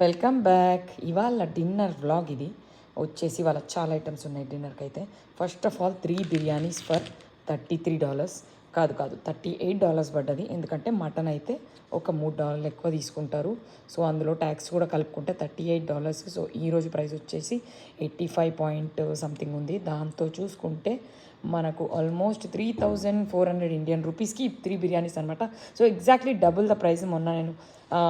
Welcome back. ఇవాళ dinner vlog ఇది వచ్చేసి వాళ్ళ చాలా ఐటమ్స్ ఉన్నాయి డిన్నర్కి అయితే. First of all 3 biryanis for $33. కాదు $38 పడ్డది. ఎందుకంటే మటన్ అయితే ఒక $3 ఎక్కువ తీసుకుంటారు. సో అందులో ట్యాక్స్ కూడా కలుపుకుంటే $38. సో ఈరోజు ప్రైస్ వచ్చేసి 85 పాయింట్ సంథింగ్ ఉంది. దాంతో చూసుకుంటే మనకు ఆల్మోస్ట్ 3400 ఇండియన్ రూపీస్కి 3 బిర్యానీస్ అనమాట. So exactly double the price. మొన్న నేను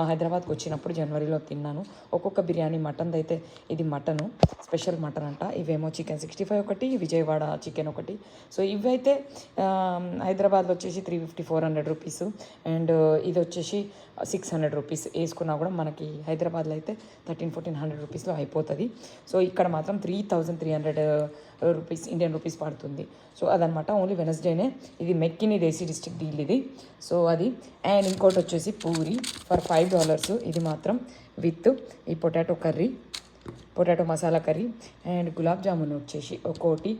హైదరాబాద్కి వచ్చినప్పుడు జనవరిలో తిన్నాను. ఒక్కొక్క బిర్యానీ మటన్ది అయితే ఇది మటను స్పెషల్ మటన్ అంట. ఇవేమో చికెన్ 65 ఒకటి, విజయవాడ చికెన్ ఒకటి. సో ఇవైతే హైదరాబాద్లో వచ్చేసి 350-400 రూపీస్ అండ్ ఇది వచ్చేసి 600 రూపీస్ వేసుకున్నా కూడా మనకి హైదరాబాద్లో అయితే 1300-1400 రూపీస్లో అయిపోతుంది. సో ఇక్కడ మాత్రం 3300 రూపీస్ ఇండియన్ రూపీస్ పడుతుంది. సో అదనమాట. ఓన్లీ వెనస్డేనే ఇది మెక్కిని దేశీ డిస్ట్రిక్ట్ డీల్ ఇది. సో అది అండ్ ఇంకోటి వచ్చేసి పూరి ఫర్ $5. ఇది మాత్రం విత్ ఈ potato masala curry and gulab jamun వచ్చేసి ఒక్కోటి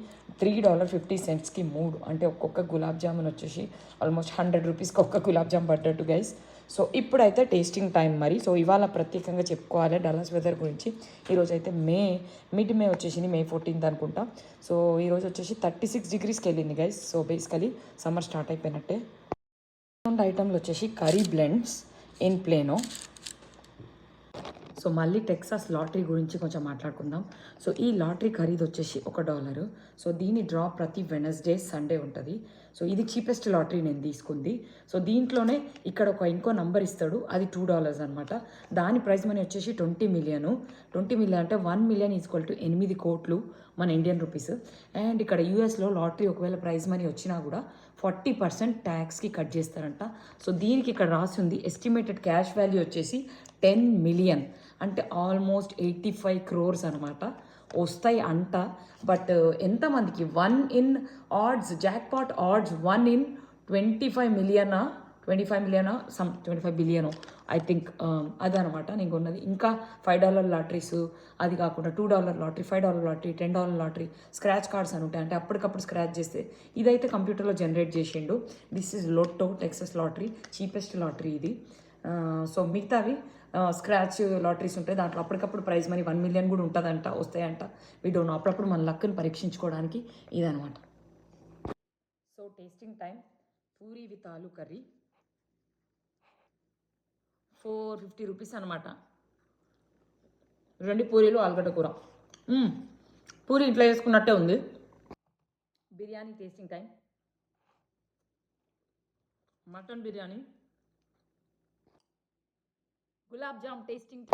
$3.50కి 3. అంటే ఒక్కొక్క గులాబ్ జామున్ వచ్చేసి ఆల్మోస్ట్ 100 రూపీస్కి ఒక్క గులాబ్ జామ్ పడ్డట్టు గైస్. సో ఇప్పుడైతే టేస్టింగ్ టైం మరి. సో ఇవాళ ప్రత్యేకంగా చెప్పుకోవాలి డల్లాస్ వెదర్ గురించి. ఈరోజు అయితే మిడ్ మే వచ్చేసింది, May 14th అనుకుంటా. సో ఈరోజు వచ్చేసి 36 డిగ్రీస్కి వెళ్ళింది guys. So basically summer start అయిపోయినట్టే. ఐటమ్లు వచ్చేసి curry blends in plano. So మళ్ళీ టెక్సాస్ లాటరీ గురించి కొంచెం మాట్లాడుకుందాం. సో ఈ లాటరీ ఖరీదు వచ్చేసి $1. సో దీని డ్రా ప్రతి వెనస్డే సండే ఉంటుంది. సో ఇది చీపెస్ట్ లాటరీ నేను తీసుకుంది. సో దీంట్లోనే ఇక్కడ ఇంకో నంబర్ ఇస్తాడు, అది $2 అనమాట. దాని ప్రైజ్ మనీ వచ్చేసి 20 మిలియన్. 20 మిలియన్ అంటే 1 మిలియన్ ఈక్వల్ టు 8 కోట్లు మన ఇండియన్ రూపీస్. అండ్ ఇక్కడ యూఎస్లో లాటరీ ఒకవేళ ప్రైజ్ మనీ వచ్చినా కూడా 40% ట్యాక్స్కి కట్ చేస్తారంట. సో దీనికి ఇక్కడ రాసి ఉంది ఎస్టిమేటెడ్ క్యాష్ వాల్యూ వచ్చేసి 10 మిలియన్ అంటే ఆల్మోస్ట్ 85 crores అనమాట వస్తాయి అంట. బట్ ఎంతమందికి 1 in odds jackpot odds 1 in 25 మిలియనా 25 బిలియన్ ఐ థింక్ అదనమాట నేను కొన్నది. ఇంకా $5 లాటరీస్, అది కాకుండా $2 lottery, $5 lottery, $10 lottery, scratch cards అని ఉంటాయి. అంటే అప్పటికప్పుడు స్క్రాచ్ చేస్తే ఇదైతే కంప్యూటర్లో జనరేట్ చేసిండు. This is lotto Texas lottery, cheapest lottery ఇది. సో మిగతావి స్క్రాచ్ లాటరీస్ ఉంటాయి, దాంట్లో అప్పటికప్పుడు ప్రైజ్ మనీ 1 మిలియన్ కూడా ఉంటుందంట, వస్తాయంట. వీడోను అప్పుడప్పుడు మన లక్ని పరీక్షించుకోవడానికి ఇదనమాట. So tasting time. Puri with ఆలు కర్రీ 450 రూపీస్ అనమాట. 2 పూరీలు ఆలుగడ్డ కూర. పూరి ఇంట్లో వేసుకున్నట్టే ఉంది. Biryani tasting time. Mutton biryani, gulab jam tasting